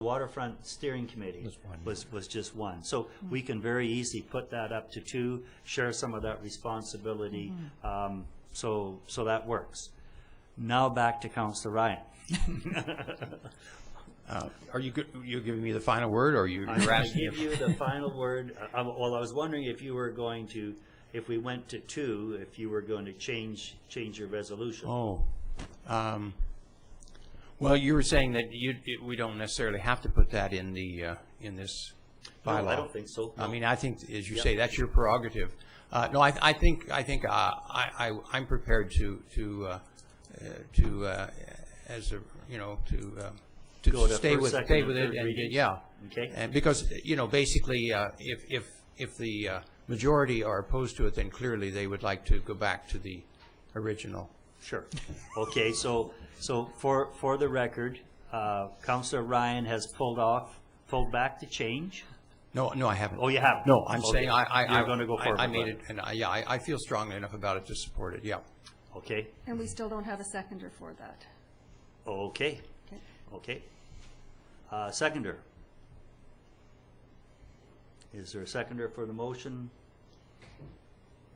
Waterfront Steering Committee was just one. So we can very easily put that up to 2, share some of that responsibility. So that works. Now back to Councillor Ryan. Are you giving me the final word, or you? I'm going to give you the final word. Well, I was wondering if you were going to, if we went to 2, if you were going to change your resolution. Oh. Well, you were saying that we don't necessarily have to put that in the in this bylaw. No, I don't think so. No. I mean, I think, as you say, that's your prerogative. No, I think I'm prepared to as a to stay with it, and yeah. Okay. And because basically, if the majority are opposed to it, then clearly they would like to go back to the original. Sure. Okay. So for the record, Councillor Ryan has pulled back the change. No, I haven't. Oh, you haven't? No, I'm saying you're going to go forward. I made it, and I feel strongly enough about it to support it. Yeah. Okay. And we still don't have a seconder for that. Okay. Okay. Seconder. Is there a seconder for the motion?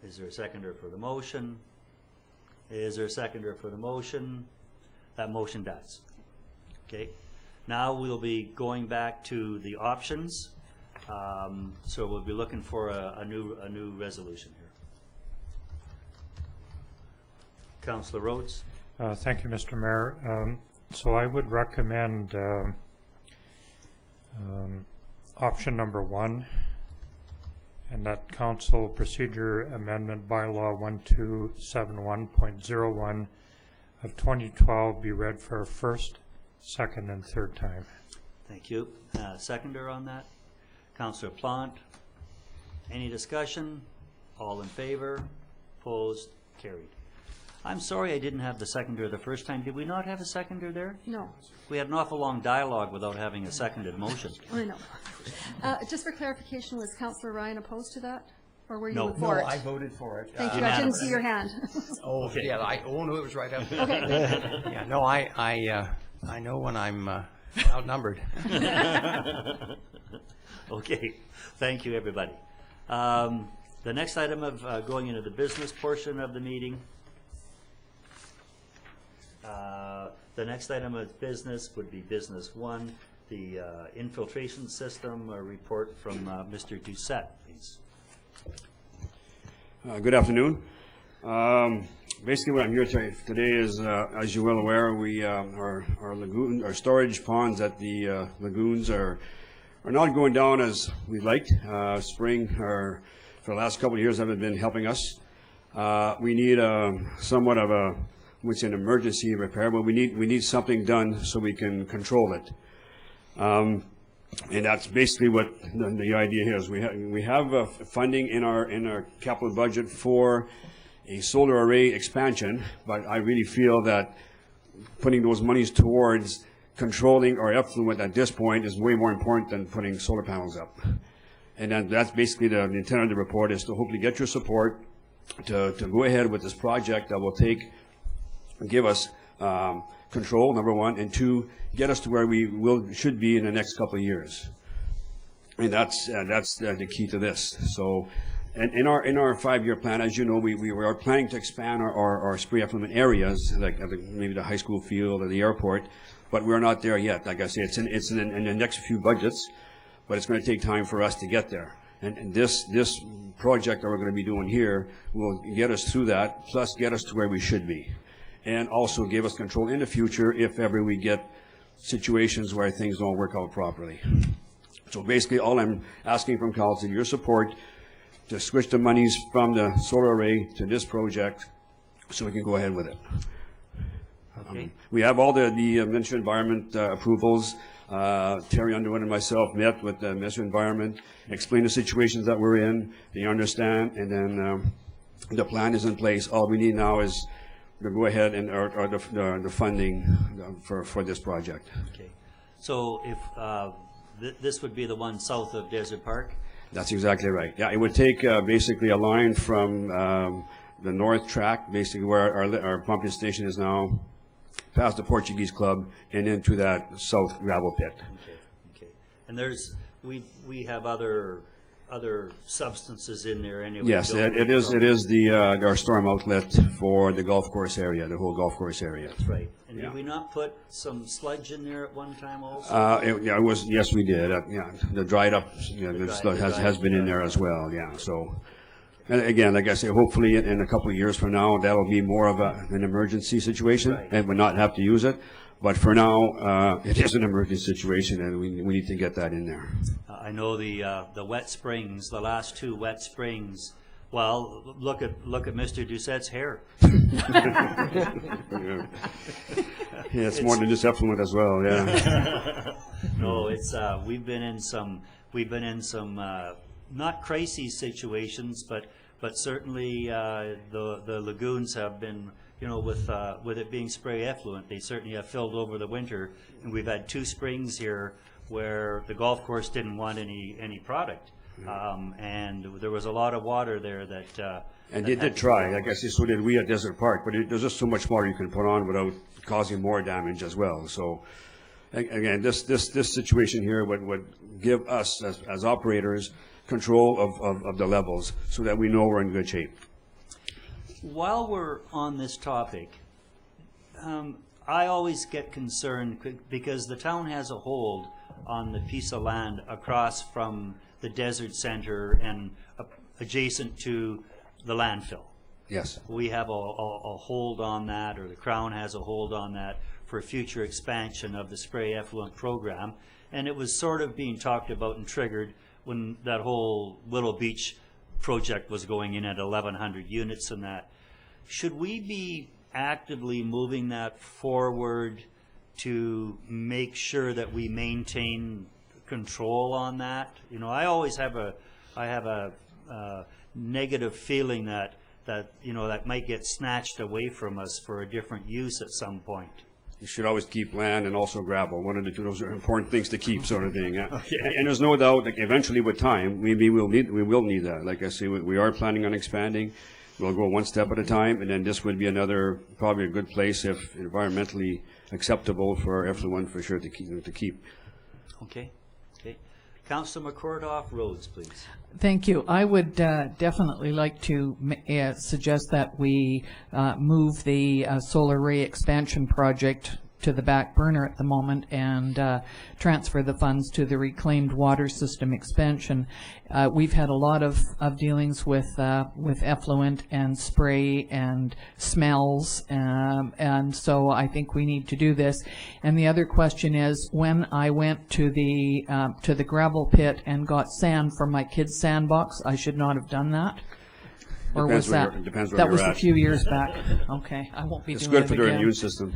Is there a seconder for the motion? Is there a seconder for the motion? That motion dies. Okay. Now we'll be going back to the options. So we'll be looking for a new resolution here. Councillor Rhodes. Thank you, Mr. Mayor. So I would recommend option number 1, and that Council Procedure Amendment Bylaw 1271.01 of 2012 be read for a first, second, and third time. Thank you. Seconder on that? Councillor Plant. Any discussion? All in favor? Opposed? Carried. I'm sorry I didn't have the seconder the first time. Did we not have a seconder there? No. We had an awful long dialogue without having a seconded motion. I know. Just for clarification, was Councillor Ryan opposed to that? Or were you No. for it? No, I voted for it. Thank you. I didn't see your hand. Oh, Okay. yeah. No, it was right up there. Okay. Yeah. No, I know when I'm outnumbered. Okay. Thank you, everybody. The next item of going into the business portion of the meeting. The next item of business would be business 1, the infiltration system, a report from Mr. Doucette, please. Good afternoon. Basically what I'm here today is, as you're well aware, we our storage ponds at the lagoons are not going down as we'd liked. Spring, for the last couple of years, haven't been helping us. We need somewhat of a, it's an emergency repair, but we need something done so we can control it. And that's basically what the idea is. We have funding in our capital budget for a solar array expansion, but I really feel that putting those monies towards controlling our effluent at this point is way more important than putting solar panels up. And that's basically the intent of the report, is to hopefully get your support to go ahead with this project that will give us control, number 1, and 2, get us to where we should be in the next couple of years. And that's the key to this. So, and in our 5-year plan, as you know, we are planning to expand our spray effluent areas, like maybe the high school field or the airport, but we're not there yet. Like I say, it's in the next few budgets, but it's going to take time for us to get there. And this project that we're going to be doing here will get us through that, plus get us to where we should be, and also give us control in the future if ever we get situations where things don't work out properly. So basically, all I'm asking from council, your support to switch the monies from the solar array to this project so we can go ahead with it. Okay. We have all the Ministry of Environment approvals. Terry Underwood and myself met with the Ministry of Environment, explained the situations that we're in, they understand, and then the plan is in place. All we need now is to go ahead and the funding for this project. Okay. So if this would be the one south of Desert Park? That's exactly right. Yeah, it would take basically a line from the north track, basically where our pumping station is now, past the Portuguese Club, and into that south gravel pit. Okay. And we have other substances in there anyway. Yes, it is our storm outlet for the golf course area, the whole golf course area. That's right. And Yeah. did we not put some sludge in there at one time also? Yes, we did. Yeah, the dried up, has been in there as well. Yeah. So, and again, like I say, hopefully in a couple of years from now, that'll be more of an emergency situation, Right. and we'll not have to use it. But for now, it is an emergency situation, and we need to get that in there. I know the wet springs, the last 2 wet springs. Well, look at Mr. Doucette's hair. Yeah, it's more than just effluent as well. Yeah. No, it's we've been in some not crazy situations, but certainly the lagoons have been, with it being spray effluent, they certainly have filled over the winter, and we've had 2 springs here where the golf course didn't want any product, and there was a lot of water there that. And they did try. I guess so did we at Desert Park, but there's just so much water you can put on without causing more damage as well. So, again, this situation here would give us as operators control of the levels so that we know we're in good shape. While we're on this topic, I always get concerned because the town has a hold on the piece of land across from the desert center and adjacent to the landfill. Yes. We have a hold on that, or the Crown has a hold on that for future expansion of the spray effluent program. And it was sort of being talked about and triggered when that whole Willow Beach project was going in at 1,100 units and that. Should we be actively moving that forward to make sure that we maintain control on that? I always have a negative feeling that might get snatched away from us for a different use at some point. You should always keep land and also gravel. One of the two, those are important things to keep, sort of thing. Yeah. Okay. And there's no doubt, like eventually with time, we will need that. Like I say, we are planning on expanding. We'll go one step at a time, and then this would be probably a good place if environmentally acceptable for effluent for sure to keep. Okay. Councillor McCourtoff, roads, please. Thank you. I would definitely like to suggest that we move the solar array expansion project to the back burner at the moment and transfer the funds to the reclaimed water system expansion. We've had a lot of dealings with effluent and spray and smells, and so I think we need to do this. And the other question is, when I went to the gravel pit and got sand from my kids' sandbox, I should not have done that. Or was that? Depends where that you're was at. a few years back. Okay, I won't be It's doing it good for their again. immune system.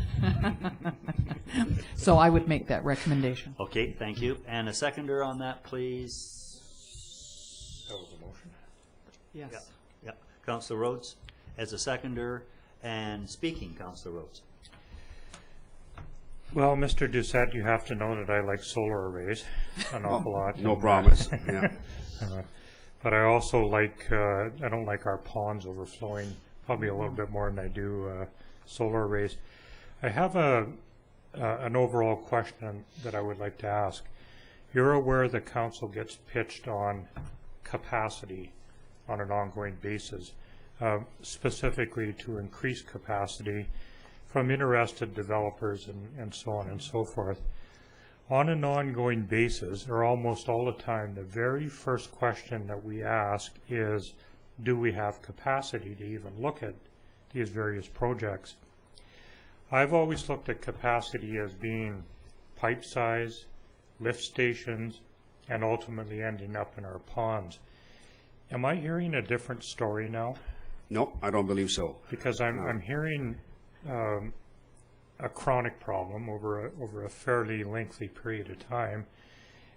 So I would make that recommendation. Okay, thank you. And a seconder on that, please. That was a motion. Yes. Yep. Councillor Rhodes as a seconder, and speaking, Councillor Rhodes. Well, Mr. Doucette, you have to know that I like solar arrays an awful lot. No promise. Yeah. But I also like, I don't like our ponds overflowing, probably a little bit more than I do solar arrays. I have an overall question that I would like to ask. You're aware the council gets pitched on capacity on an ongoing basis, specifically to increase capacity from interested developers and so on and so forth. On an ongoing basis, or almost all the time, the very first question that we ask is, do we have capacity to even look at these various projects? I've always looked at capacity as being pipe size, lift stations, and ultimately ending up in our ponds. Am I hearing a different story now? No, I don't believe so. Because I'm hearing a chronic problem over a fairly lengthy period of time,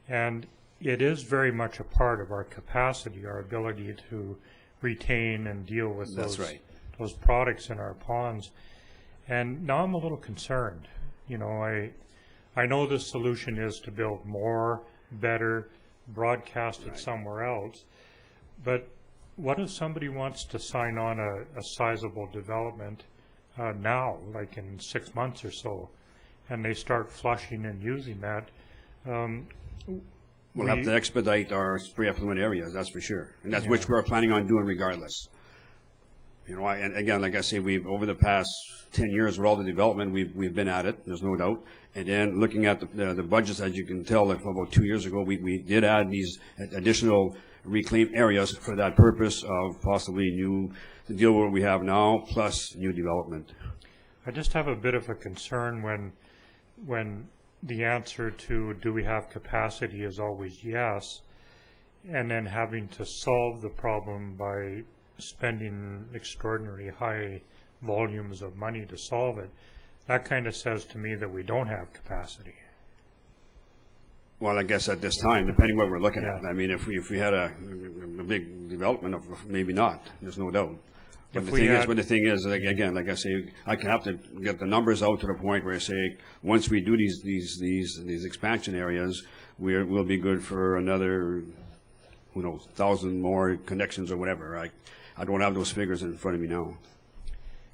and it is very much a part of our capacity, our ability to retain and deal with those products in our ponds. And now I'm a little concerned. I know the solution is to build more, better, broadcast it somewhere else, but what if somebody wants to sign on a sizable development now, like in 6 months or so, and they start flushing and using that? We'll have to expedite our spray effluent areas, that's for sure. And that's which we're planning on doing regardless. You know, and again, like I say, we've, over the past 10 years with all the development, we've been at it, there's no doubt. And then looking at the budgets, as you can tell, like about 2 years ago, we did add these additional reclaimed areas for that purpose of possibly to deal with what we have now, plus new development. I just have a bit of a concern when the answer to do we have capacity is always yes, and then having to solve the problem by spending extraordinarily high volumes of money to solve it. That kind of says to me that we don't have capacity. Well, I guess at this time, depending what we're looking at. I mean, if we had a big development of maybe not, there's no doubt. But the thing is, like, again, like I say, I can have to get the numbers out to the point where I say, once we do these expansion areas, we'll be good for another, who knows, 1,000 more connections or whatever. I don't have those figures in front of me now.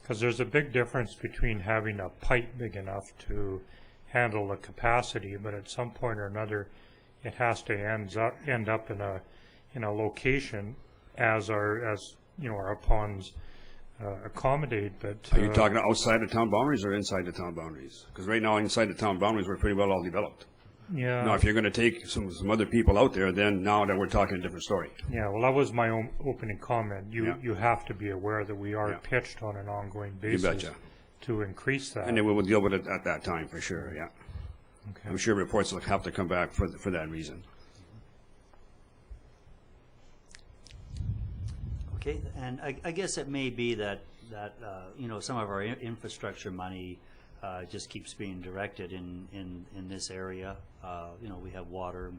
Because there's a big difference between having a pipe big enough to handle the capacity, but at some point or another, it has to end up in a location as our ponds accommodate. But are you talking outside the town boundaries or inside the town boundaries? Because right now, inside the town boundaries, we're pretty well all developed. Yeah. Now, if you're going to take some other people out there, then now that we're talking a different story. Yeah, well, that was my own opening comment. You have to be aware that we are pitched on an ongoing basis to increase that. And then we will deal with it at that time, for sure, yeah. Okay. I'm sure reports will have to come back for that reason. Okay, and I guess it may be that some of our infrastructure money just keeps being directed in this area. We have water, and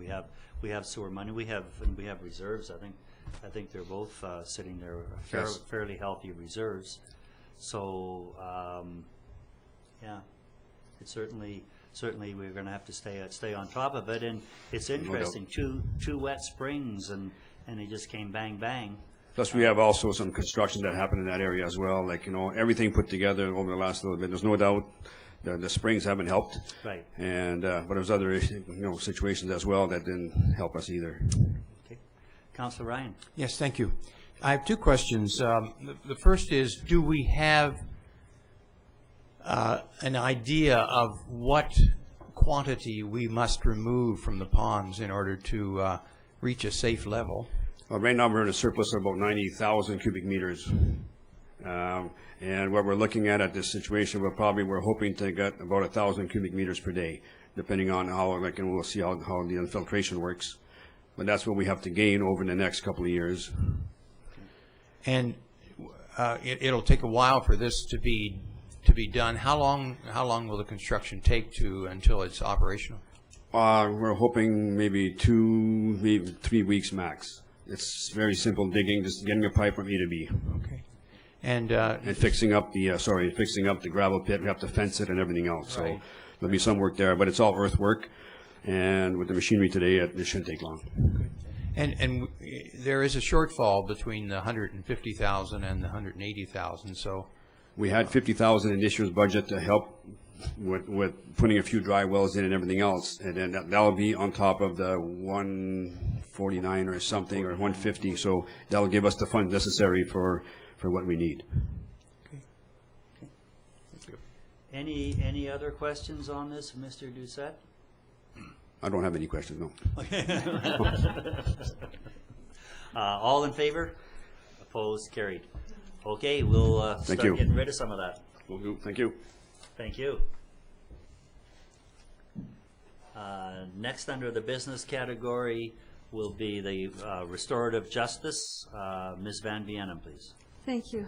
we have sewer money, we have reserves. I think they're both sitting there, fairly healthy reserves. So it's certainly we're going to have to stay on top of it. And it's interesting, two wet springs, and they just came bang bang. Plus, we have also some construction that happened in that area as well. Like, everything put together over the last little bit. There's no doubt the springs haven't helped. Right. And but there's other situations as well that didn't help us either. Okay, Councillor Ryan. Yes, thank you. I have two questions. The first is, do we have an idea of what quantity we must remove from the ponds in order to reach a safe level? Well, right now we're in a surplus of about 90,000 cubic meters. And what we're looking at this situation, we're hoping to get about 1,000 cubic meters per day, depending on how, and we'll see how the infiltration works. But that's what we have to gain over the next couple of years. And it'll take a while for this to be done. How long will the construction take until it's operational? We're hoping maybe 3 weeks max. It's very simple digging, just getting a pipe from A to B. Okay. And fixing up the gravel pit. We have to fence it and everything else. Right. So there'll be some work there, but it's all earthwork. And with the machinery today, it shouldn't take long. Okay. And there is a shortfall between the 150,000 and the 180,000. So we had 50,000 in this year's budget to help with putting a few dry wells in and everything else, and then that'll be on top of the 149 or something, or 150. So that'll give us the funds necessary for what we need. Okay. Thank you. Any other questions on this, Mr. Doucette? I don't have any questions, no. Okay. All in favor? Opposed? Carried. Okay, we'll start getting rid of some of that. Will do. Thank you. Thank you. Next, under the business category, will be the restorative justice. Ms. Van Vienen, please. Thank you.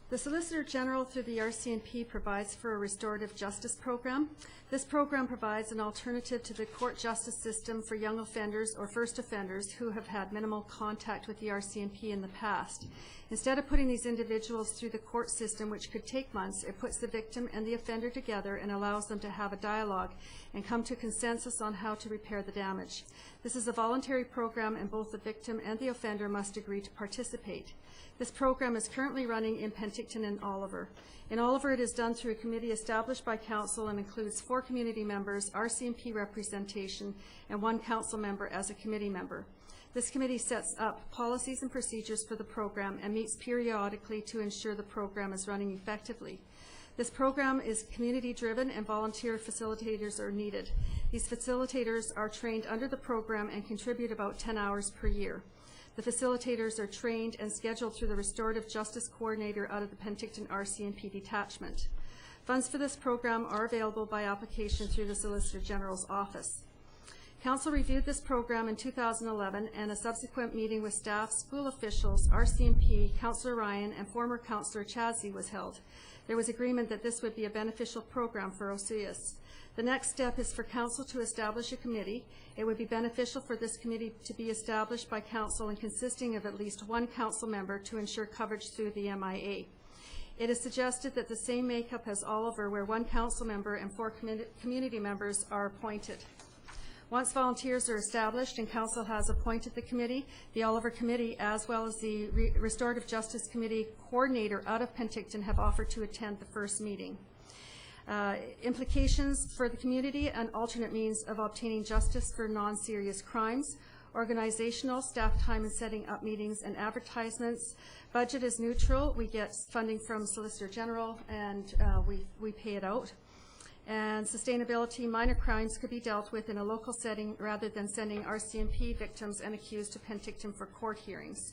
The Solicitor General through the RCMP provides for a restorative justice program. This program provides an alternative to the court justice system for young offenders or first offenders who have had minimal contact with the RCMP in the past. Instead of putting these individuals through the court system, which could take months, it puts the victim and the offender together and allows them to have a dialogue and come to consensus on how to repair the damage. This is a voluntary program, and both the victim and the offender must agree to participate. This program is currently running in Penticton and Oliver. In Oliver, it is done through a committee established by council and includes 4 community members, RCMP representation, and 1 council member as a committee member. This committee sets up policies and procedures for the program and meets periodically to ensure the program is running effectively. This program is community-driven, and volunteer facilitators are needed. These facilitators are trained under the program and contribute about 10 hours per year. The facilitators are trained and scheduled through the Restorative Justice Coordinator out of the Penticton RCMP detachment. Funds for this program are available by application through the Solicitor General's office. Council reviewed this program in 2011, and a subsequent meeting with staff, school officials, RCMP, Councillor Ryan, and former Councillor Chazzy was held. There was agreement that this would be a beneficial program for Osuis. The next step is for council to establish a committee. It would be beneficial for this committee to be established by council and consisting of at least 1 council member to ensure coverage through the MIA. It is suggested that the same makeup as Oliver, where 1 council member and 4 community members are appointed. Once volunteers are established and council has appointed the committee, the Oliver Committee, as well as the Restorative Justice Committee coordinator out of Penticton, have offered to attend the first meeting. Implications for the community: an alternate means of obtaining justice for non-serious crimes, organizational, staff time in setting up meetings and advertisements. Budget is neutral. We get funding from Solicitor General, and we pay it out. And sustainability: minor crimes could be dealt with in a local setting rather than sending RCMP victims and accused to Penticton for court hearings.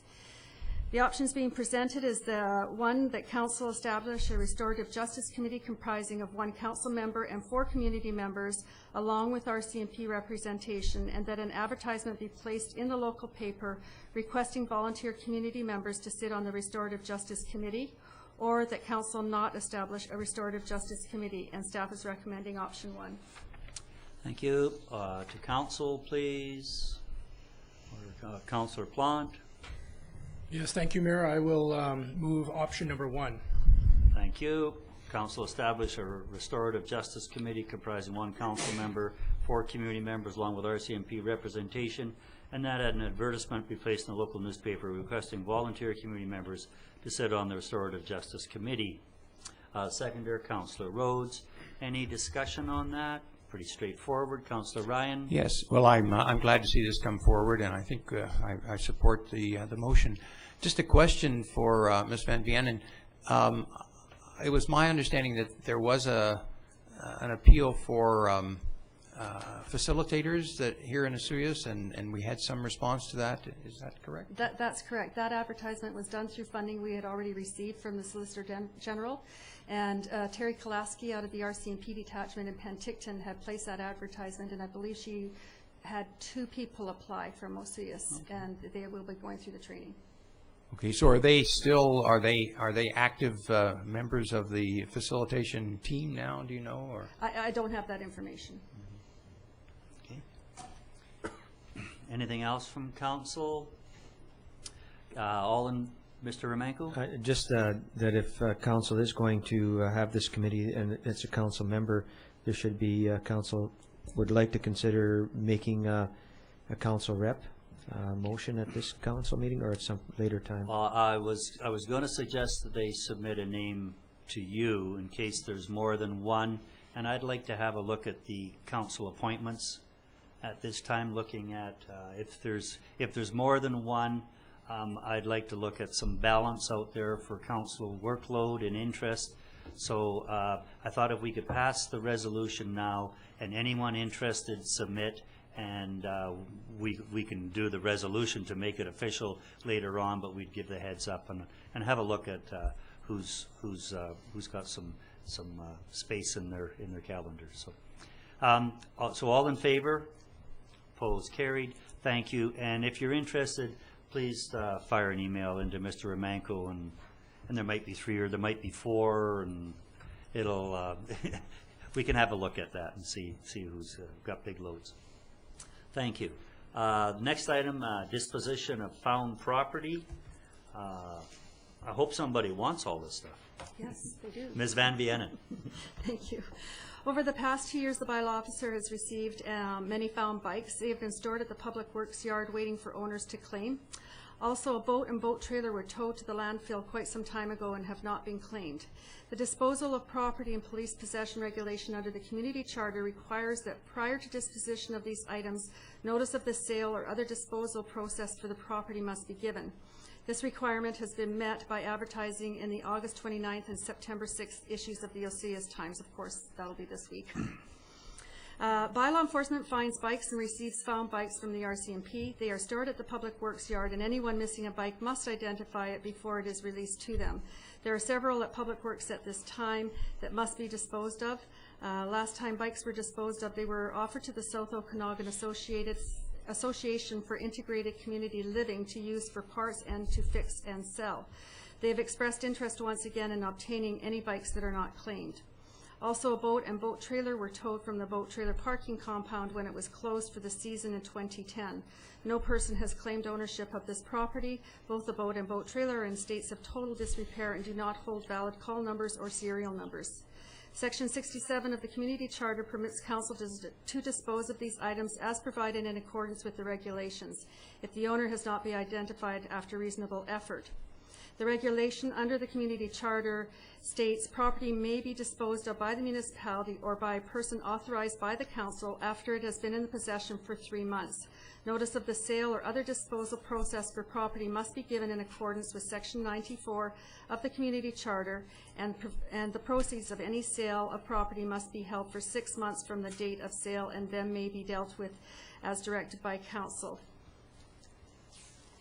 The options being presented is the one that council establish a restorative justice committee comprising of 1 council member and 4 community members, along with RCMP representation, and that an advertisement be placed in the local paper requesting volunteer community members to sit on the restorative justice committee, or that council not establish a restorative justice committee, and staff is recommending option 1. Thank you. To council, please. Or, Councillor Plant. Yes, thank you, Mayor. I will move option number 1. Thank you. Council establish a restorative justice committee comprising 1 council member, 4 community members, along with RCMP representation, and that an advertisement be placed in the local newspaper requesting volunteer community members to sit on the Restorative Justice Committee. Seconder, Councillor Rhodes. Any discussion on that? Pretty straightforward. Councillor Ryan? Yes. Well, I'm glad to see this come forward, and I think I support the motion. Just a question for Ms. Van Vienen. It was my understanding that there was an appeal for facilitators that here in Osuis, and we had some response to that. Is that correct? That's correct. That advertisement was done through funding we had already received from the Solicitor General, and Terry Kolaski out of the RCMP detachment in Penticton had placed that advertisement, and I believe she had 2 people apply from Osuis, okay. And they will be going through the training. Okay, so are they active members of the facilitation team now? Do you know? Or I don't have that information. Anything else from council? All in, Mr. Romanko? Just that if council is going to have this committee and it's a council member, there should be council would like to consider making a council rep motion at this council meeting or at some later time. Well, I was going to suggest that they submit a name to you in case there's more than one, and I'd like to have a look at the council appointments at this time, looking at if there's more than one. I'd like to look at some balance out there for council workload and interest. So I thought if we could pass the resolution now, and anyone interested submit, and we can do the resolution to make it official later on, but we'd give the heads up and have a look at who's got some space in their calendars. So all in favor? Opposed? Carried. Thank you. And if you're interested, please fire an email into Mr. Romanko, and there might be 3 or there might be 4, and it'll we can have a look at that and see who's got big loads. Thank you. Next item, disposition of found property. I hope somebody wants all this stuff. Yes, they do. Ms. Van Vienen. Thank you. Over the past 2 years, the bylaw officer has received many found bikes. They have been stored at the Public Works yard waiting for owners to claim. Also, a boat and boat trailer were towed to the landfill quite some time ago and have not been claimed. The disposal of property and police possession regulation under the community charter requires that prior to disposition of these items, notice of the sale or other disposal process for the property must be given. This requirement has been met by advertising in the August 29th and September 6th issues of the Oceas Times. Of course, that'll be this week. Bylaw enforcement finds bikes and receives found bikes from the RCMP. They are stored at the Public Works yard, and anyone missing a bike must identify it before it is released to them. There are several at Public Works at this time that must be disposed of. Last time bikes were disposed of, they were offered to the South Okanagan Association for Integrated Community Living to use for parts and to fix and sell. They have expressed interest once again in obtaining any bikes that are not claimed. Also, a boat and boat trailer were towed from the boat trailer parking compound when it was closed for the season in 2010. No person has claimed ownership of this property. Both the boat and boat trailer are in states of total disrepair and do not hold valid call numbers or serial numbers. Section 67 of the Community Charter permits council to dispose of these items as provided in accordance with the regulations, if the owner has not been identified after reasonable effort. The regulation under the Community Charter states property may be disposed of by the municipality or by a person authorized by the council after it has been in the possession for 3 months. Notice of the sale or other disposal process for property must be given in accordance with Section 94 of the Community Charter, and the proceeds of any sale of property must be held for 6 months from the date of sale and then may be dealt with as directed by council.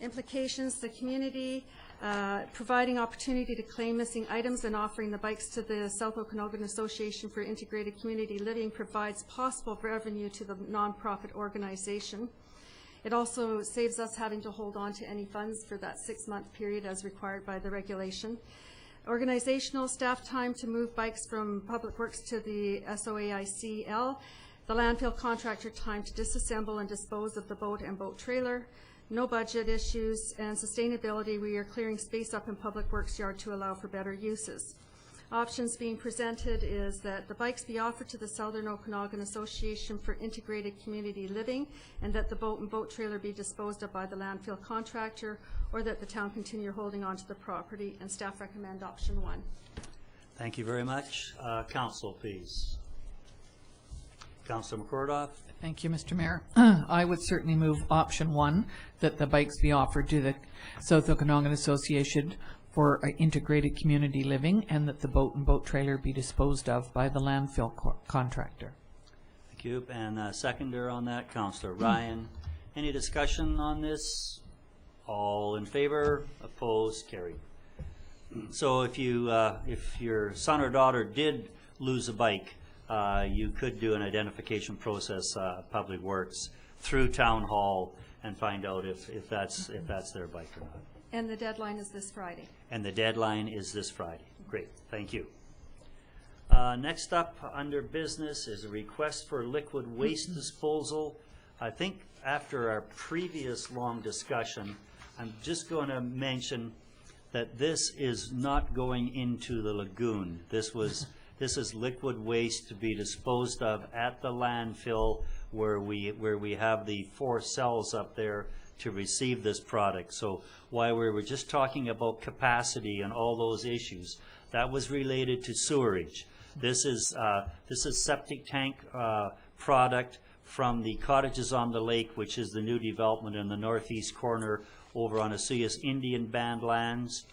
Implications: the community providing opportunity to claim missing items and offering the bikes to the South Okanagan Association for Integrated Community Living provides possible revenue to the nonprofit organization. It also saves us having to hold on to any funds for that 6-month period as required by the regulation. Organizational staff time to move bikes from Public Works to the SOAICL. The landfill contractor time to disassemble and dispose of the boat and boat trailer. No budget issues, and sustainability. We are clearing space up in Public Works yard to allow for better uses. Options being presented is that the bikes be offered to the Southern Okanagan Association for Integrated Community Living, and that the boat and boat trailer be disposed of by the landfill contractor, or that the town continue holding on to the property, and staff recommend option 1. Thank you very much. Council, please. Councilor McCordoff. Thank you, Mr. Mayor. I would certainly move option 1, that the bikes be offered to the South Okanagan Association for Integrated Community Living, and that the boat and boat trailer be disposed of by the landfill contractor. Thank you. And seconder on that, Councilor Ryan. Any discussion on this? All in favor? Opposed? Carried. So if your son or daughter did lose a bike, you could do an identification process, Public Works, through Town Hall, and find out if that's their bike or not. And the deadline is this Friday. And the deadline is this Friday. Great, thank you. Next up under business is a request for liquid waste disposal. I think after our previous long discussion, I'm just going to mention that this is not going into the lagoon. This is liquid waste to be disposed of at the landfill where we have the 4 cells up there to receive this product. So while we were just talking about capacity and all those issues, that was related to sewerage. This is septic tank product from the Cottages on the Lake, which is the new development in the northeast corner over on Oceas Indian Band lands.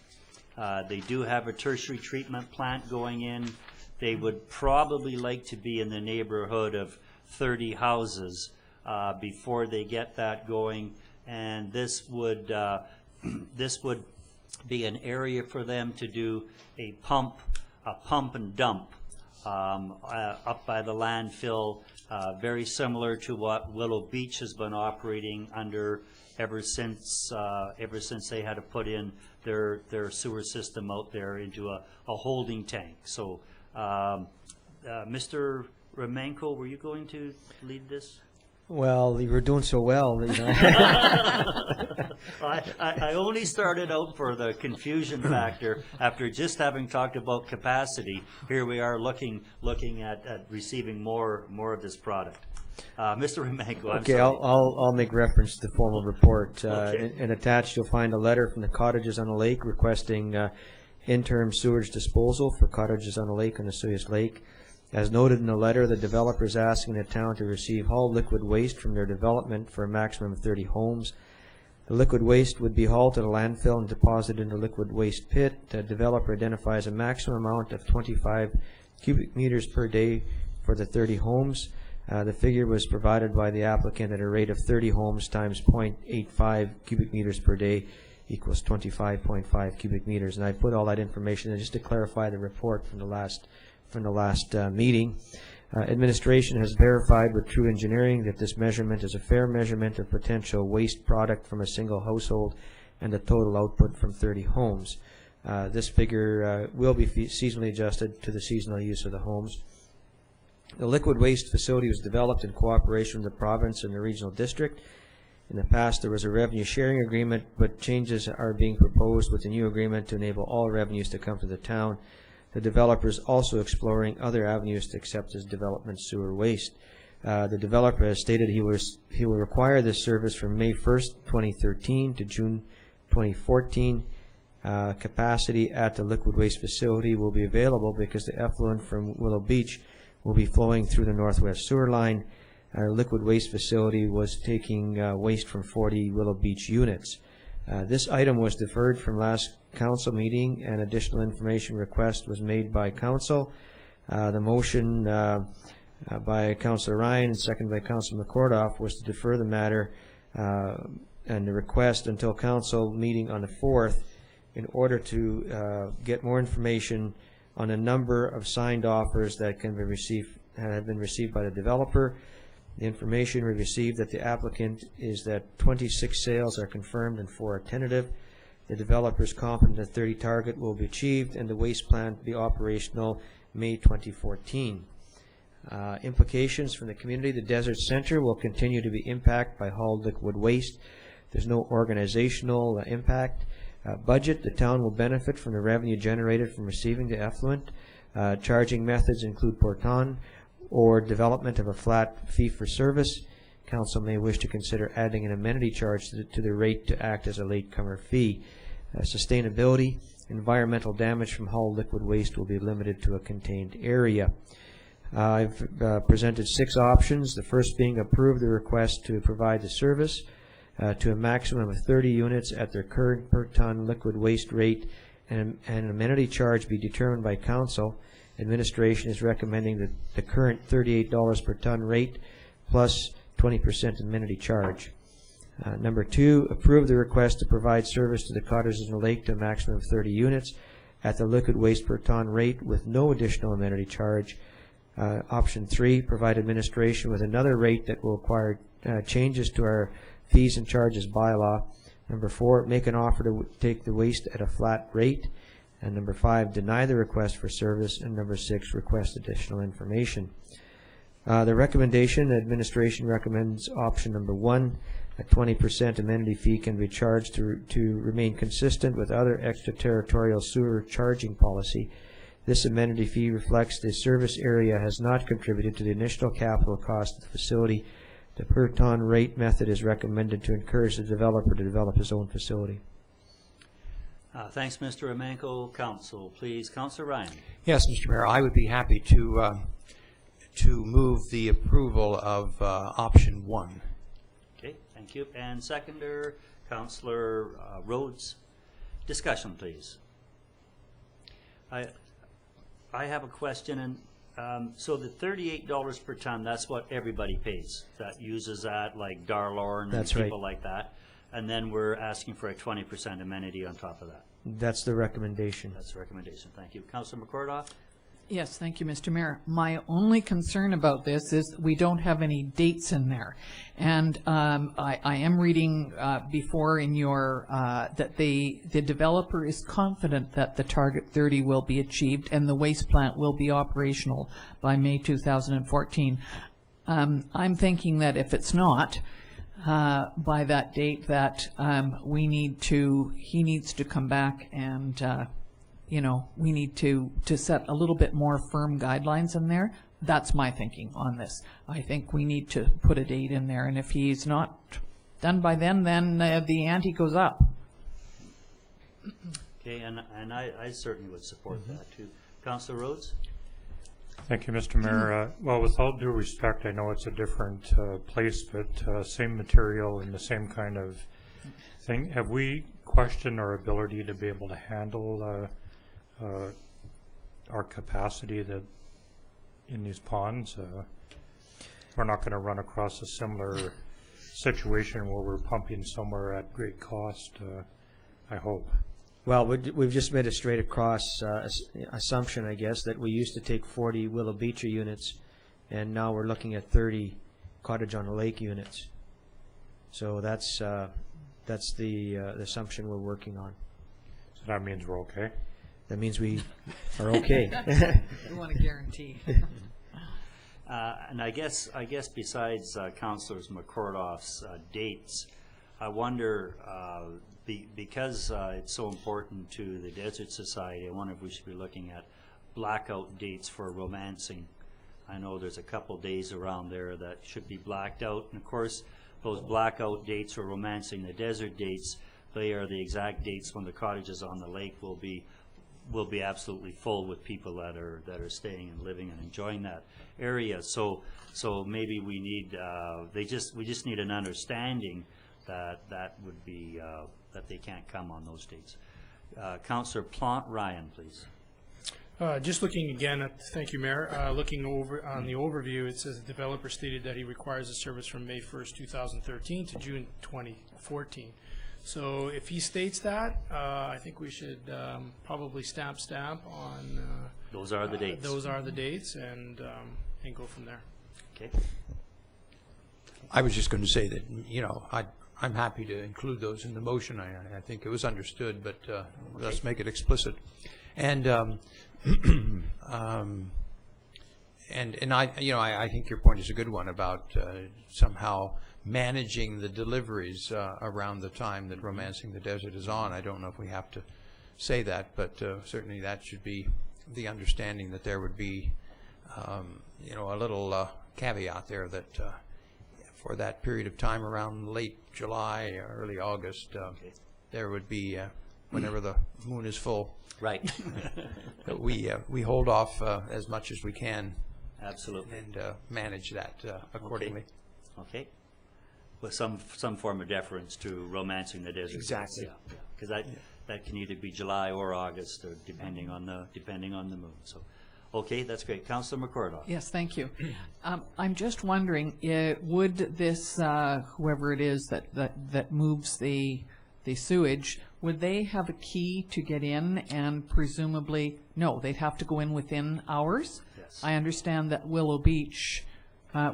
They do have a tertiary treatment plant going in. They would probably like to be in the neighborhood of 30 houses before they get that going. And this would be an area for them to do a pump and dump up by the landfill, very similar to what Willow Beach has been operating under ever since they had to put in their sewer system out there into a holding tank. So, Mr. Romanko, were you going to lead this? Well, you were doing so well. You know. I only started out for the confusion factor after just having talked about capacity. Here we are looking at receiving more of this product. Mr. Remenko, I'm Okay, sorry. I'll make reference to the formal report. Okay. And attached, you'll find a letter from the Cottages on the Lake requesting interim sewage disposal for Cottages on the Lake on the Suyas Lake. As noted in the letter, the developer is asking the town to receive hauled liquid waste from their development for a maximum of 30 homes. The liquid waste would be hauled to the landfill and deposited in the liquid waste pit. The developer identifies a maximum amount of 25 cubic meters per day for the 30 homes. The figure was provided by the applicant at a rate of 30 homes times 0.85 cubic meters per day equals 25.5 cubic meters. And I put all that information in just to clarify the report from the last meeting. Administration has verified with True Engineering that this measurement is a fair measurement of potential waste product from a single household and the total output from 30 homes. This figure will be seasonally adjusted to the seasonal use of the homes. The liquid waste facility was developed in cooperation with the province and the regional district. In the past, there was a revenue sharing agreement, but changes are being proposed with the new agreement to enable all revenues to come to the town. The developer is also exploring other avenues to accept as development sewer waste. The developer has stated he will require this service from May 1st, 2013 to June 2014. Capacity at the liquid waste facility will be available because the effluent from Willow Beach will be flowing through the northwest sewer line. Our liquid waste facility was taking waste from 40 Willow Beach units. This item was deferred from last council meeting, and additional information request was made by council. The motion by Councillor Ryan and seconded by Councillor McCordoff was to defer the matter and the request until council meeting on the 4th in order to get more information on a number of signed offers that have been received by the developer. The information we received that the applicant is that 26 sales are confirmed and 4 are tentative. The developer is confident that 30 target will be achieved and the waste plant be operational May 2014. Implications from the community: the Desert Center will continue to be impacted by hauled liquid waste. There's no organizational impact. Budget: the town will benefit from the revenue generated from receiving the effluent. Charging methods include porton or development of a flat fee for service. Council may wish to consider adding an amenity charge to the rate to act as a latecomer fee. Sustainability: environmental damage from hauled liquid waste will be limited to a contained area. I've presented 6 options, the first being approve the request to provide the service to a maximum of 30 units at their current per ton liquid waste rate, and an amenity charge be determined by council. Administration is recommending that the current $38 per ton rate plus 20% amenity charge. Number 2, approve the request to provide service to the cottages in the lake to a maximum of 30 units at the liquid waste per ton rate with no additional amenity charge. Option 3, provide administration with another rate that will require changes to our fees and charges bylaw. Number 4, make an offer to take the waste at a flat rate. And number 5, deny the request for service. And number 6, request additional information. The recommendation: administration recommends option number 1. A 20% amenity fee can be charged to remain consistent with other extraterritorial sewer charging policy. This amenity fee reflects the service area has not contributed to the initial capital cost of the facility. The per ton rate method is recommended to encourage the developer to develop his own facility. Thanks, Mr. Remenko. Council, please. Councillor Ryan. Yes, Mr. Mayor, I would be happy to move the approval of option 1. Okay, thank you. And seconder, Councillor Rhodes. Discussion, please. I have a question, and so the $38 per ton, that's what everybody pays that uses that, like Darlorn and people like that. And then we're asking for a 20% amenity on top of that. That's the recommendation. That's the recommendation. Thank you. Councillor McCordoff? Yes, thank you, Mr. Mayor. My only concern about this is we don't have any dates in there. And I am reading before in your, that the developer is confident that the target 30 will be achieved and the waste plant will be operational by May 2014. I'm thinking that if it's not by that date, that he needs to come back and, we need to set a little bit more firm guidelines in there. That's my thinking on this. I think we need to put a date in there, and if he's not done by then the ante goes up. Okay, and I certainly would support that too. Councillor Rhodes? Thank you, Mr. Mayor. Well, with all due respect, I know it's a different place, but same material and the same kind of thing. Have we questioned our ability to be able to handle our capacity that in these ponds? We're not going to run across a similar situation where we're pumping somewhere at great cost, I hope. Well, we've just made a straight across assumption, I guess, that we used to take 40 Willow Beecher units, and now we're looking at 30 Cottage on the Lake units. So that's the assumption we're working on. So that means we're okay? That means we are okay. We want a guarantee. And I guess besides Councillors McCordoff's dates, I wonder, because it's so important to the Desert Society, I wonder if we should be looking at blackout dates for romancing. I know there's a couple days around there that should be blacked out, and of course those blackout dates for romancing the desert dates, they are the exact dates when the cottages on the lake will be absolutely full with people that are staying and living and enjoying that area. So maybe we need we just need an understanding that would be that they can't come on those dates. Councillor Plant Ryan, please. Just looking again at, thank you, Mayor, looking over on the overview, it says the developer stated that he requires a service from May 1st, 2013 to June 2014. So if he states that, I think we should probably stamp on those are the dates. Those are the dates, and go from there. Okay. I was just going to say that, I'm happy to include those in the motion. I think it was understood, but let's make it explicit. And I think your point is a good one about somehow managing the deliveries around the time that Romancing the Desert is on. I don't know if we have to say that, but certainly that should be the understanding, that there would be a little caveat there that for that period of time around late July, early August, there would be, whenever the moon is full, right, that we hold off as much as we can. Absolutely. And manage that accordingly. Okay. With some form of deference to Romancing the Desert. Exactly. Yeah. Because that can either be July or August, or depending on the moon. So, okay, that's great. Councillor McCordoff. Yes, thank you. I'm just wondering, would this whoever it is that moves the sewage, would they have a key to get in, and presumably, no, they'd have to go in within hours? Yes. I understand that Willow Beach,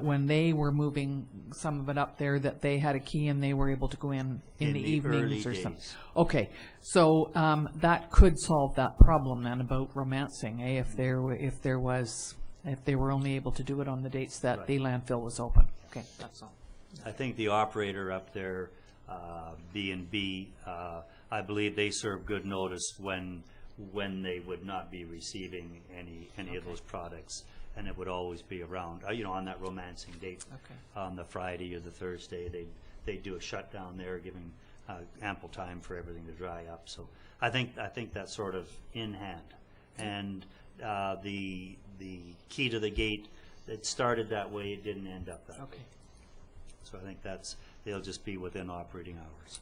when they were moving some of it up there, that they had a key and they were able to go in the evenings or something. Okay, so that could solve that problem then about romancing, if they were only able to do it on the dates that right. the landfill was open. Okay, that's all. I think the operator up there, B&B, I believe they serve good notice when they would not be receiving any of those products, and it would always be around, on that romancing date. Okay. On the Friday or the Thursday, they do a shutdown there, giving ample time for everything to dry up. So I think that's sort of in hand, and the key to the gate, it started that way, it didn't end up that way. So I think they'll just be within operating hours.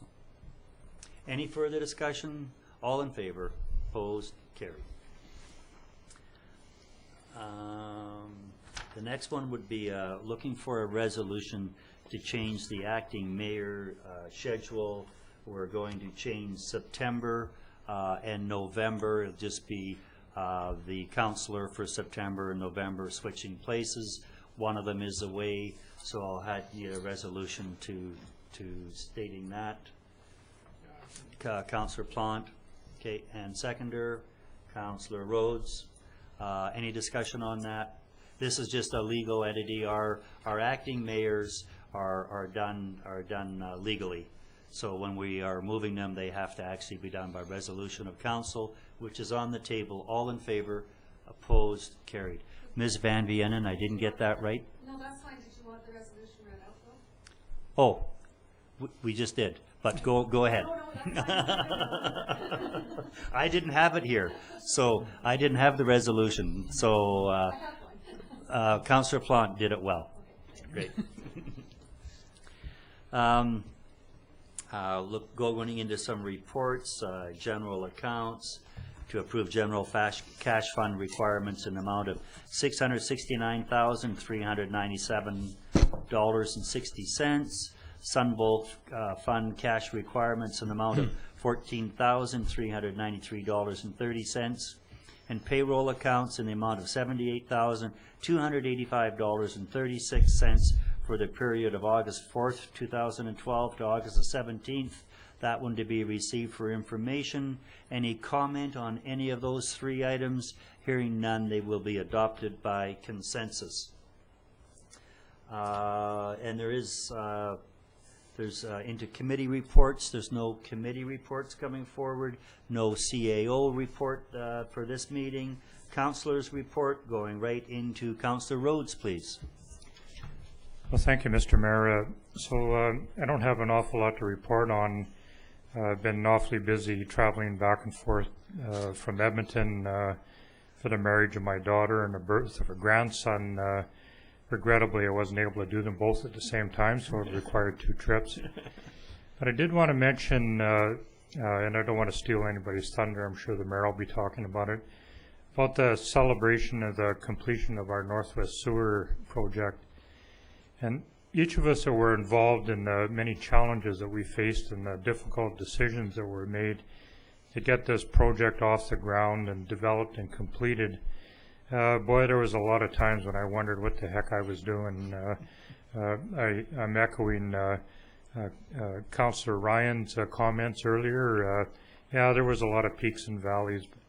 Any further discussion? All in favor? Opposed? Carried. The next one would be looking for a resolution to change the acting mayor schedule. We're going to change September and November. It'll just be the councillor for September and November switching places. One of them is away, so I'll need a resolution to stating that. Councillor Plant, okay, and seconder, Councillor Rhodes. Any discussion on that? This is just a legal entity. Our acting mayors are done legally. So when we are moving them, they have to actually be done by resolution of council, which is on the table. All in favor, opposed, carried. Ms. Van Vienen, I didn't get that right? No, that's fine. Did you want the resolution read out, Oh, though? we just did, but go ahead. I didn't have it here, so I didn't have the resolution. So Councillor Plante did it well. Great. Going into some reports, general accounts, to approve general cash fund requirements in the amount of $669,397.60. Sunbolt fund cash requirements in the amount of $14,393.30. And payroll accounts in the amount of $78,285.36 for the period of August 4th, 2012 to August the 17th. That one to be received for information. Any comment on any of those three items? Hearing none, they will be adopted by consensus. And there's into committee reports. There's no committee reports coming forward. No CAO report for this meeting. Councillors report, going right into Councillor Rhodes, please. Well, thank you, Mr. Mayor. I don't have an awful lot to report on. I've been awfully busy traveling back and forth from Edmonton for the marriage of my daughter and the birth of a grandson. Regrettably, I wasn't able to do them both at the same time, so it required 2 trips. But I did want to mention, and I don't want to steal anybody's thunder, I'm sure the mayor will be talking about it, about the celebration of the completion of our Northwest Sewer project. And each of us that were involved in the many challenges that we faced and the difficult decisions that were made to get this project off the ground and developed and completed. Boy, there was a lot of times when I wondered what the heck I was doing. I'm echoing Councillor Ryan's comments earlier. Yeah, there was a lot of peaks and valleys. But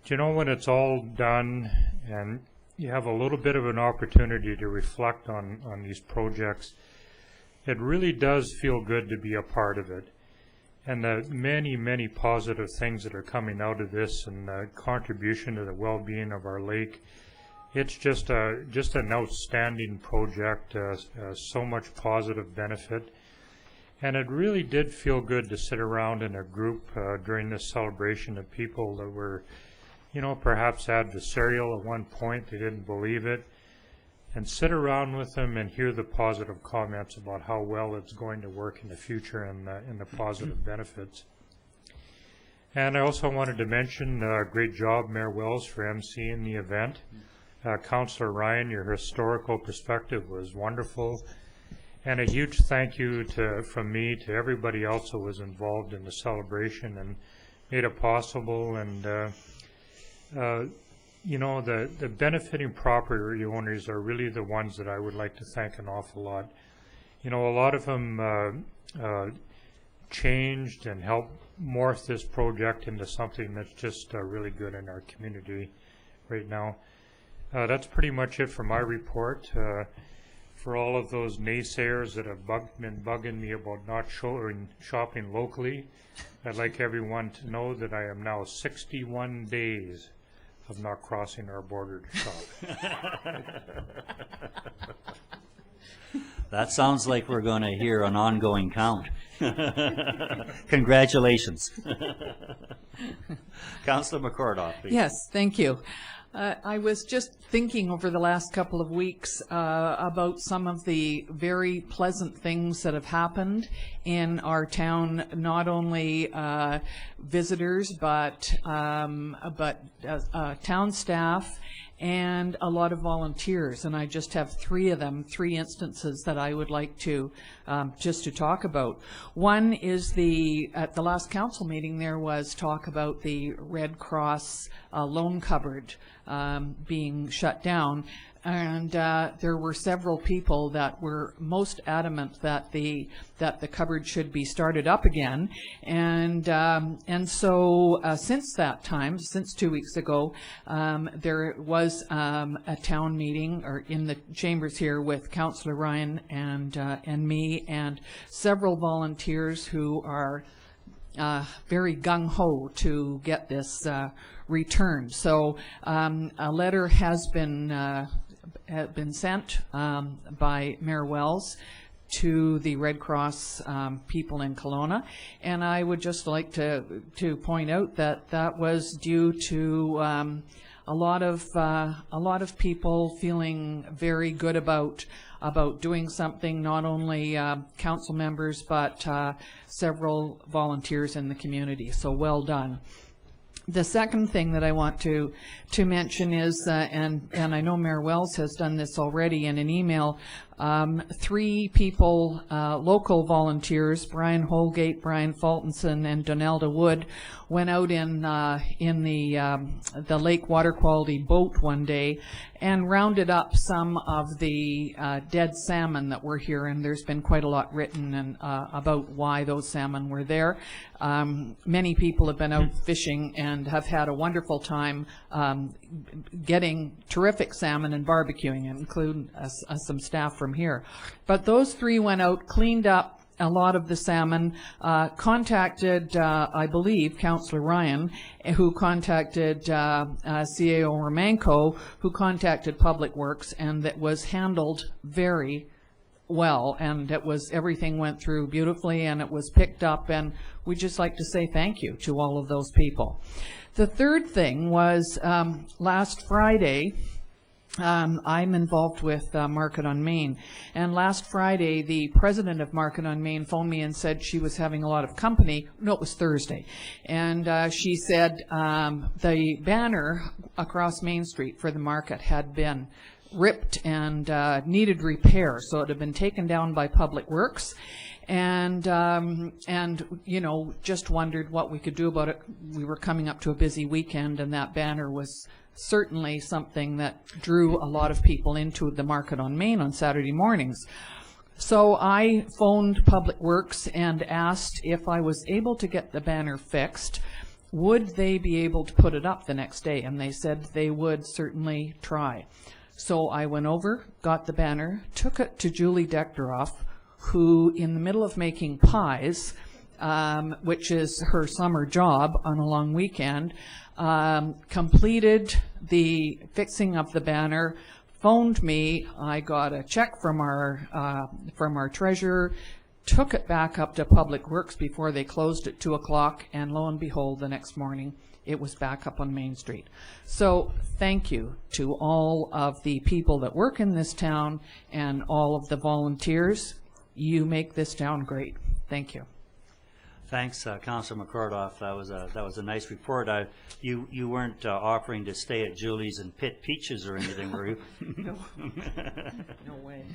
you know, when it's all done and you have a little bit of an opportunity to reflect on these projects, it really does feel good to be a part of it. And the many, many positive things that are coming out of this and the contribution to the well-being of our lake, it's just an outstanding project, so much positive benefit. And it really did feel good to sit around in a group during this celebration of people that were, you know, perhaps adversarial at one point, they didn't believe it, and sit around with them and hear the positive comments about how well it's going to work in the future and the positive benefits. And I also wanted to mention great job, Mayor Wells, for emceeing the event. Councillor Ryan, your historical perspective was wonderful. And a huge thank you from me to everybody else who was involved in the celebration and made it possible. And you know, the benefiting property owners are really the ones that I would like to thank an awful lot. You know, a lot of them changed and helped morph this project into something that's just really good in our community right now. That's pretty much it for my report. For all of those naysayers that have been bugging me about not shopping locally, I'd like everyone to know that I am now 61 days of not crossing our border to shop. That sounds like we're going to hear an ongoing count. Congratulations. Councillor McCordoff, please. Yes, thank you. I was just thinking over the last couple of weeks about some of the very pleasant things that have happened in our town, not only visitors, but town staff and a lot of volunteers. And I just have 3 of them, 3 instances that I would like to just to talk about. One is at the last council meeting, there was talk about the Red Cross loan cupboard being shut down. And there were several people that were most adamant that the cupboard should be started up again, and so since that time, since 2 weeks ago, there was a town meeting or in the chambers here with Councillor Ryan and me and several volunteers who are very gung-ho to get this returned. So a letter has been sent by Mayor Wells to the Red Cross people in Kelowna, and I would just like to point out that that was due to a lot of people feeling very good about doing something, not only council members but several volunteers in the community. So well done. The second thing that I want to mention is, and I know Mayor Wells has done this already in an email, 3 people, local volunteers, Brian Holgate, Brian Fultonson, and Donelda Wood, went out in the lake water quality boat one day and rounded up some of the dead salmon that were here, and there's been quite a lot written and about why those salmon were there. Many people have been out fishing and have had a wonderful time getting terrific salmon and barbecuing it, including some staff from here. But those 3 went out, cleaned up a lot of the salmon, contacted, I believe, Councillor Ryan, who contacted CAO Romanco, who contacted Public Works, and that was handled very well, and everything went through beautifully, and it was picked up, and we'd just like to say thank you to all of those people. The third thing was last Friday, I'm involved with Market on Main, and last Friday the president of Market on Main phoned me and said she was having a lot of company. No, it was Thursday, and she said the banner across Main Street for the market had been ripped and needed repair, so it had been taken down by Public Works, and you know, just wondered what we could do about it. We were coming up to a busy weekend, and that banner was certainly something that drew a lot of people into the Market on Main on Saturday mornings. So I phoned Public Works and asked if I was able to get the banner fixed, would they be able to put it up the next day, and they said they would certainly try. So I went over, got the banner, took it to Julie Dekteroff, who, in the middle of making pies, which is her summer job on a long weekend, completed the fixing of the banner, phoned me. I got a check from our treasurer, took it back up to Public Works before they closed at 2 o'clock, and lo and behold, the next morning it was back up on Main Street. So thank you to all of the people that work in this town and all of the volunteers. You make this town great. Thank you. Thanks, Councillor McCordoff. That was a nice report. You weren't offering to stay at Julie's and pit peaches or anything, were you? No. No way.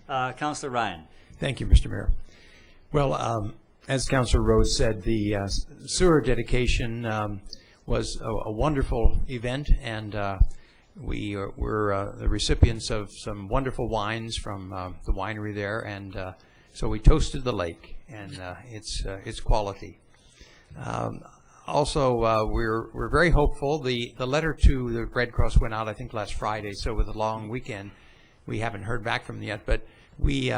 Councillor Ryan. Thank you, Mr. Mayor. Well, as Councillor Rose said, the sewer dedication was a wonderful event, and we were the recipients of some wonderful wines from the winery there, and so we toasted the lake and its quality. Also, we're very hopeful. The letter to the Red Cross went out, I think, last Friday. So with a long weekend, we haven't heard back from them yet. But we,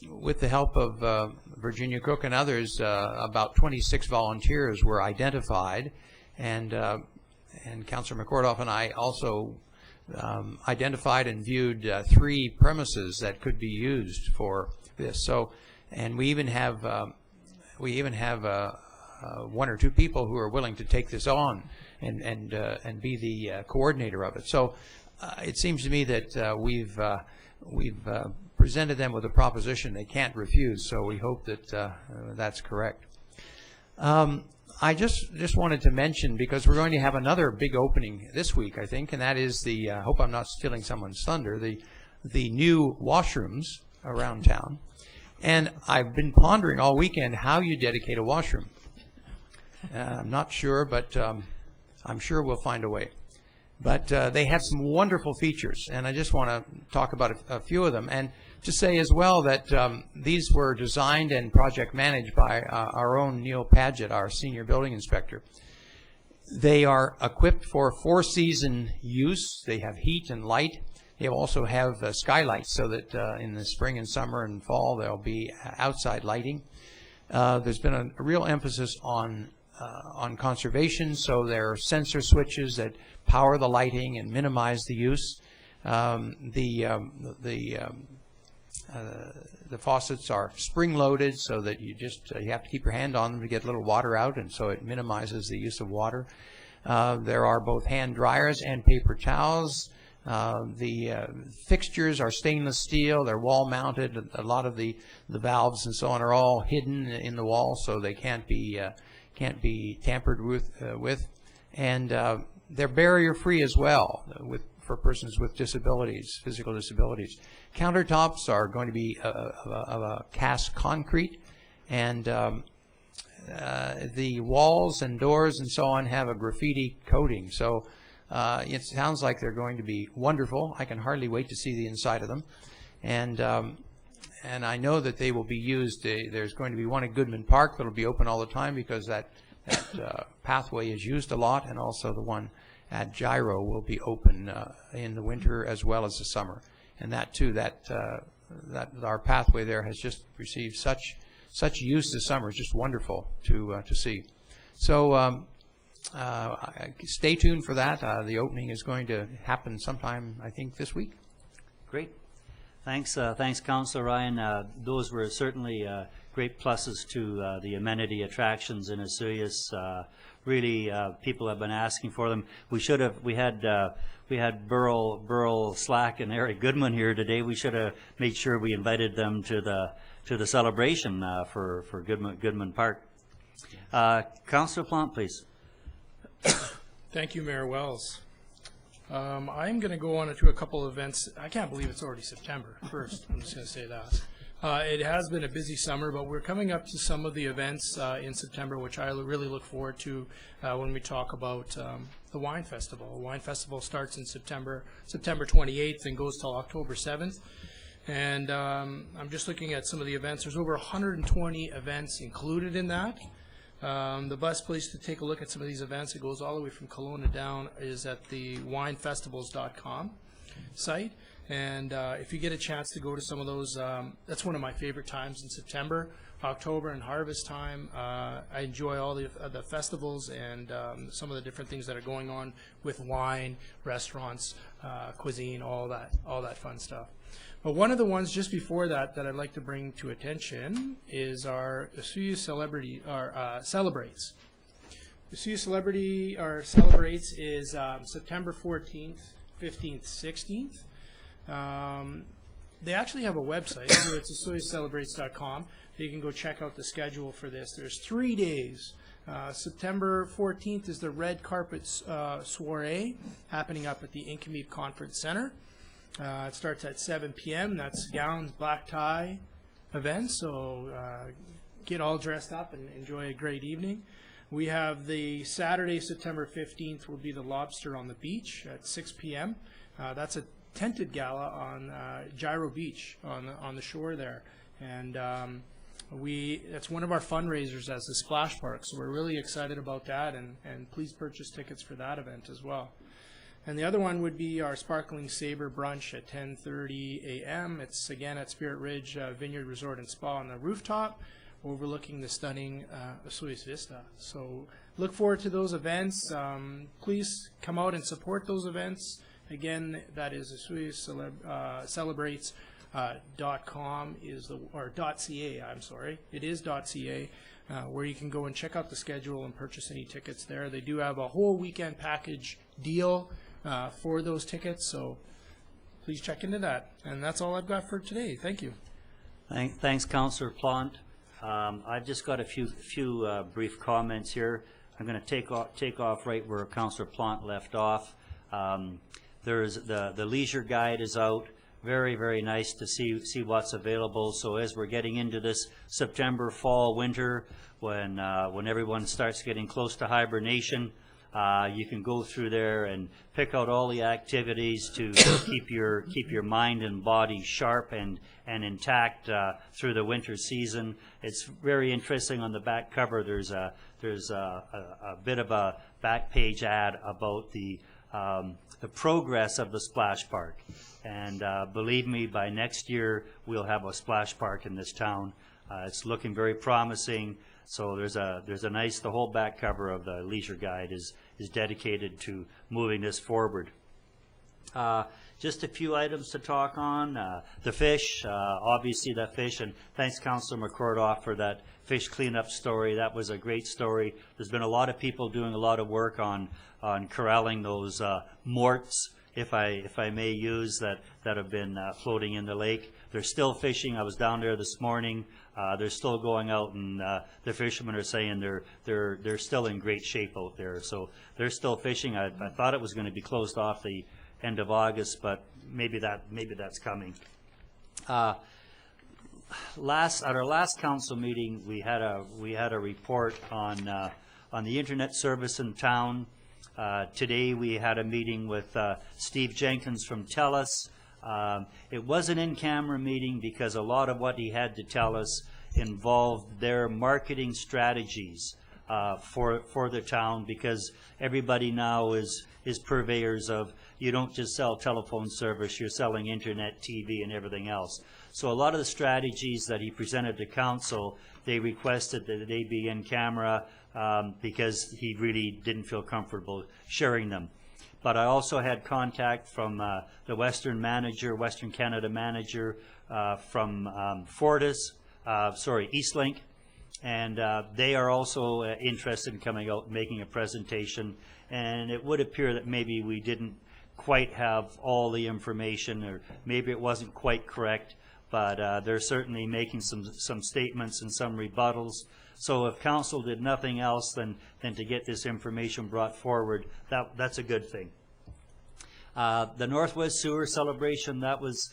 with the help of Virginia Cook and others, about 26 volunteers were identified, and Councillor McCordoff and I also identified and viewed 3 premises that could be used for this. So, and we even have 1 or 2 people who are willing to take this on and be the coordinator of it. So it seems to me that we've presented them with a proposition they can't refuse. So we hope that that's correct. I just wanted to mention, because we're going to have another big opening this week, I think, and that is the I hope I'm not stealing someone's thunder, the new washrooms around town. And I've been pondering all weekend how you dedicate a washroom. I'm not sure, but I'm sure we'll find a way. But they have some wonderful features, and I just want to talk about a few of them. And to say as well that these were designed and project managed by our own Neil Padgett, our senior building inspector. They are equipped for 4-season use. They have heat and light. They also have skylights so that in the spring and summer and fall there'll be outside lighting. There's been a real emphasis on conservation, so there are sensor switches that power the lighting and minimize the use. The faucets are spring-loaded so that you have to keep your hand on them to get a little water out, and so it minimizes the use of water. There are both hand dryers and paper towels. The fixtures are stainless steel. They're wall-mounted. A lot of the valves and so on are all hidden in the wall, so they can't be tampered with. And they're barrier-free as well for persons with disabilities, physical disabilities. Countertops are going to be of a cast concrete, and the walls and doors and so on have a graffiti coating. So it sounds like they're going to be wonderful. I can hardly wait to see the inside of them. And I know that they will be used. There's going to be one at Goodman Park that will be open all the time because that pathway is used a lot, and also the one at Gyro will be open in the winter as well as the summer. And that too, that our pathway there has just received such use this summer. It's just wonderful to see. So stay tuned for that. The opening is going to happen sometime, I think, this week. Great. Thanks, Councillor Ryan. Those were certainly great pluses to the amenity attractions in Osoyoos. Really, people have been asking for them. We had Buryl Slack and Eric Goodman here today. We should have made sure we invited them to the celebration for Goodman Park. Councillor Plante, please. Thank you, Mayor Wells. I'm going to go on to a couple of events. I can't believe it's already September 1st. I'm just going to say that. It has been a busy summer, but we're coming up to some of the events in September, which I really look forward to when we talk about the Wine Festival. The Wine Festival starts in September 28th and goes till October 7th. And I'm just looking at some of the events. There's over 120 events included in that. The best place to take a look at some of these events, it goes all the way from Kelowna down, is at the winefestivals.com site. And if you get a chance to go to some of those, that's one of my favorite times in September, October, and harvest time. I enjoy all the festivals and some of the different things that are going on with wine, restaurants, cuisine, all that fun stuff. But one of the ones just before that I'd like to bring to attention is our Osoyoos Celebrates. Osoyoos Celebrates is September 14th, 15th, 16th. They actually have a website, so it's osoyooscelebrates.com. You can go check out the schedule for this. There's 3 days. September 14th is the red carpet soiree happening up at the Incomeep Conference Center. It starts at 7 p.m. That's gowns, black tie event, so get all dressed up and enjoy a great evening. We have the Saturday, September 15th, will be the Lobster on the Beach at 6 p.m. That's a tented gala on Gyro Beach on the shore there, and that's one of our fundraisers as the Splash Park, so we're really excited about that, and please purchase tickets for that event as well. And the other one would be our Sparkling Sabre brunch at 10:30 a.m. It's again at Spirit Ridge Vineyard Resort and Spa on the rooftop, overlooking the stunning Osoyoos Vista. So look forward to those events. Please come out and support those events. Again, that is Celebrates.com or .ca. I'm sorry, it is .ca. Where you can go and check out the schedule and purchase any tickets there. They do have a whole weekend package deal for those tickets, so please check into that. And that's all I've got for today. Thank you. Thanks, Councillor Plante. I've just got a few brief comments here. I'm going to take off right where Councillor Plante left off. There's the leisure guide is out. Very, very nice to see what's available. So as we're getting into this September, fall, winter, when everyone starts getting close to hibernation, You can go through there and pick out all the activities to keep your mind and body sharp and intact through the winter season. It's very interesting. On the back cover, there's a bit of a back page ad about the progress of the splash park. And believe me, by next year we'll have a splash park in this town. It's looking very promising. So there's a nice, the whole back cover of the leisure guide is dedicated to moving this forward. Just a few items to talk on. The fish, obviously that fish, and thanks Councillor McCordoff for that fish cleanup story. That was a great story. There's been a lot of people doing a lot of work on corralling those morts, if I may use, that have been floating in the lake. They're still fishing. I was down there this morning. They're still going out, and the fishermen are saying they're still in great shape out there. So they're still fishing. I thought it was going to be closed off the end of August, but maybe that's coming. At our last council meeting, we had a report on the internet service in town. Today we had a meeting with Steve Jenkins from TELUS. It was an in-camera meeting because a lot of what he had to tell us involved their marketing strategies for the town, because everybody now is purveyors of, you don't just sell telephone service, you're selling internet, TV, and everything else. So a lot of the strategies that he presented to council, they requested that they be in camera because he really didn't feel comfortable sharing them. But I also had contact from the Western Canada manager from Eastlink, and they are also interested in coming out and making a presentation. And it would appear that maybe we didn't quite have all the information, or maybe it wasn't quite correct, but they're certainly making some statements and some rebuttals. So if council did nothing else than to get this information brought forward, that's a good thing. The Northwest Sewer Celebration, that was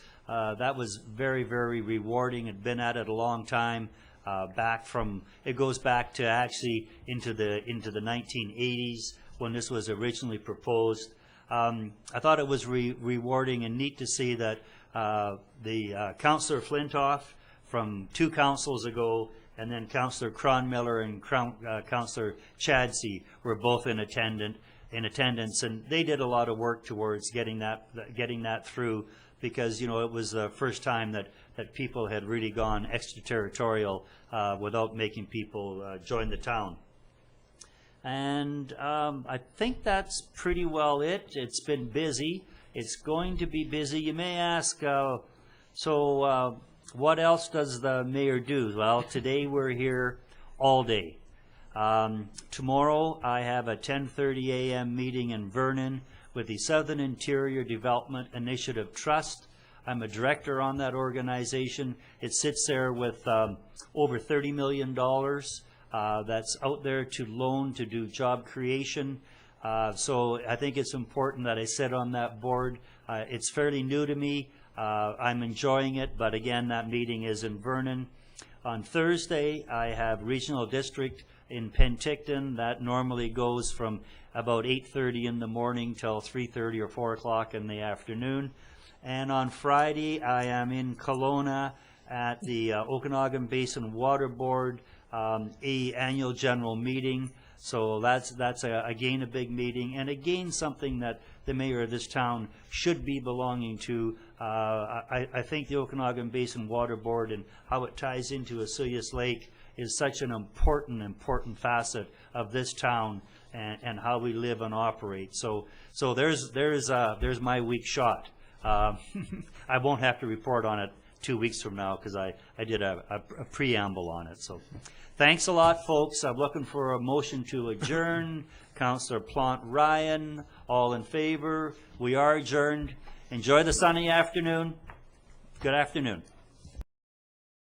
very, very rewarding. Had been at it a long time. It goes back to actually into the 1980s when this was originally proposed. I thought it was rewarding and neat to see that the Councillor Flintoff from 2 councils ago, and then Councillor Cronmiller and Councillor Chadsey were both in attendance, and they did a lot of work towards getting that through, because it was the first time that people had really gone extraterritorial without making people join the town. And I think that's pretty well it. It's been busy. It's going to be busy. You may ask, what else does the mayor do? Well, today we're here all day. Tomorrow I have a 10:30 a.m. meeting in Vernon with the Southern Interior Development Initiative Trust. I'm a director on that organization. It sits there with over $30 million that's out there to loan to do job creation. So I think it's important that I sit on that board. It's fairly new to me. I'm enjoying it, but again, that meeting is in Vernon. On Thursday, I have Regional District in Penticton. That normally goes from about 8:30 in the morning till 3:30 or 4 o'clock in the afternoon. And on Friday, I am in Kelowna at the Okanagan Basin Water Board annual general meeting. So that's again a big meeting, and again something that the mayor of this town should be belonging to. I think the Okanagan Basin Water Board and how it ties into Asilius Lake is such an important facet of this town and how we live and operate. So there's my weak shot. I won't have to report on it 2 weeks from now because I did a preamble on it. So thanks a lot, folks. I'm looking for a motion to adjourn. Councillor Plante-Ryan, all in favor. We are adjourned. Enjoy the sunny afternoon. Good afternoon.